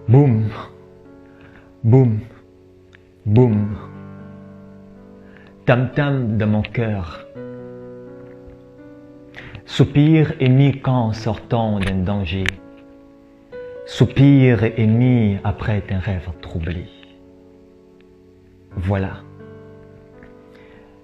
Boum, boum, boum. Tam-tam de mon cœur. Soupir émis quand sortant d'un danger. Soupir émis après un rêve troublé. Voilà.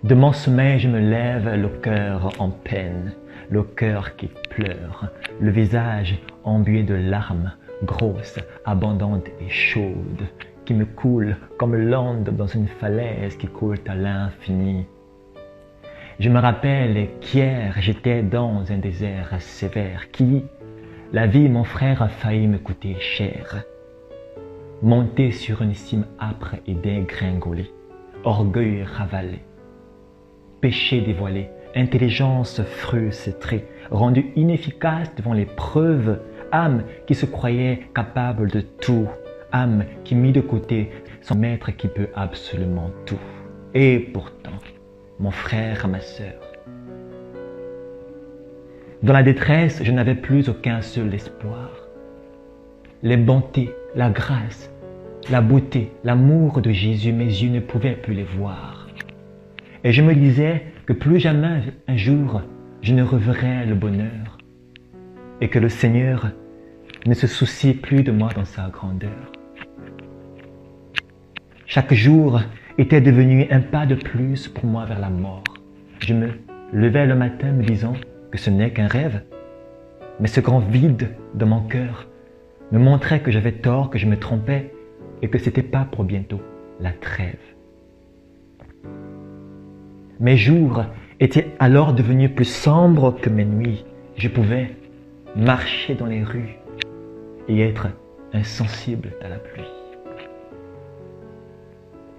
De mon sommeil, je me lève, le cœur en peine, le cœur qui pleure, le visage embué de larmes, grosses, abondantes et chaudes, qui me coulent comme l'onde dans une falaise qui coule à l'infini. Je me rappelle qu'hier, j'étais dans un désert sévère qui, la vie, mon frère, a failli me coûter cher. Monter sur une cime âpre et dégringolée, orgueil ravalé, péché dévoilé, intelligence frustrée, rendue inefficace devant l'épreuve, âme qui se croyait capable de tout, âme qui mit de côté son maître qui peut absolument tout. Et pourtant, mon frère, ma sœur, dans la détresse, je n'avais plus aucun seul espoir. Les bontés, la grâce, la beauté, l'amour de Jésus, mes yeux ne pouvaient plus les voir. Et je me disais que plus jamais un jour je ne reverrai le bonheur et que le Seigneur ne se soucie plus de moi dans sa grandeur. Chaque jour était devenu un pas de plus pour moi vers la mort. Je me levais le matin me disant que ce n'est qu'un rêve, mais ce grand vide dans mon cœur me montrait que j'avais tort, que je me trompais et que c'était pas pour bientôt la trêve. Mes jours étaient alors devenus plus sombres que mes nuits. Je pouvais marcher dans les rues et être insensible à la pluie.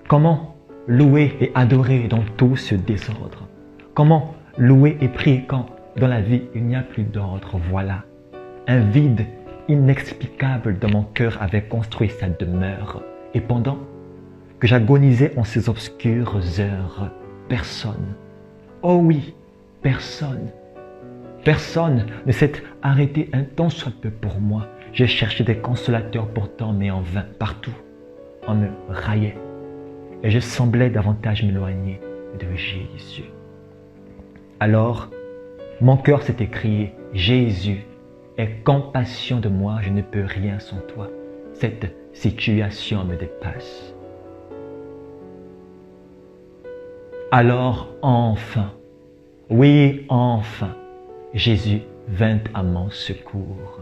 Comment louer et adorer dans tout ce désordre? Comment louer et prier quand dans la vie il n'y a plus d'ordre? Voilà, un vide inexplicable dans mon cœur avait construit sa demeure. Et pendant que j'agonisais en ces obscures heures, personne, oh oui, personne ne s'est arrêté un tant soit peu pour moi. J'ai cherché des consolateurs pourtant, mais en vain. Partout, on me raillait et je semblais davantage m'éloigner de Jésus. Alors, mon cœur s'est écrié, Jésus, aie compassion de moi, je ne peux rien sans toi. Cette situation me dépasse. Alors enfin, oui enfin, Jésus vint à mon secours.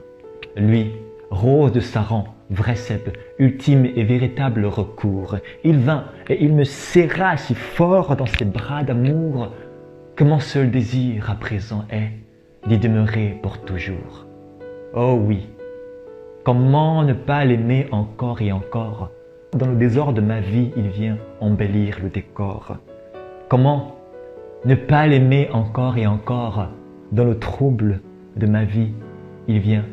Lui, rose de Saran, vrai cep, ultime et véritable recours. Il vint et il me serra si fort dans ses bras d'amour que mon seul désir à présent est d'y demeurer pour toujours. Oh oui, comment ne pas l'aimer encore et encore? Dans le désordre de ma vie, il vient embellir le décor. Comment ne pas l'aimer encore et encore? Dans le trouble de ma vie, il vient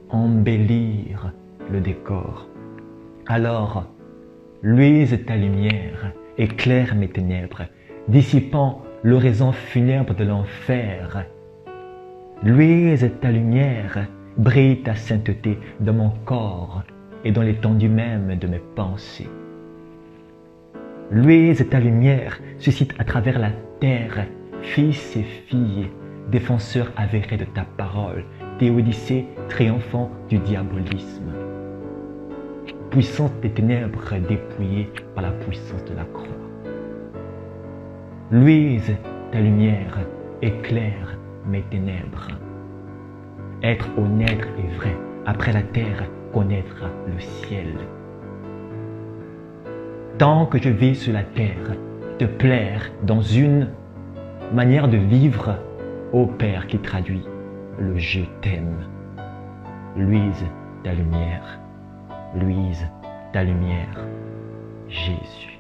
embellir le décor. Alors, luise ta lumière, éclaire mes ténèbres, dissipant l'horizon funèbre de l'enfer. Luise ta lumière, brille ta sainteté dans mon corps et dans l'étendue même de mes pensées. Luise ta lumière, suscite à travers la terre, fils et filles, défenseurs avérés de ta parole, Théodicée triomphant du diabolisme. Puissance des ténèbres dépouillée par la puissance de la croix. Luise ta lumière, éclaire mes ténèbres. Être honnête et vrai, après la terre, connaître le ciel. Tant que je vis sur la terre, te plaire dans une manière de vivre, ô Père qui traduit le « je t'aime ». Luise ta lumière, luise ta lumière, Jésus.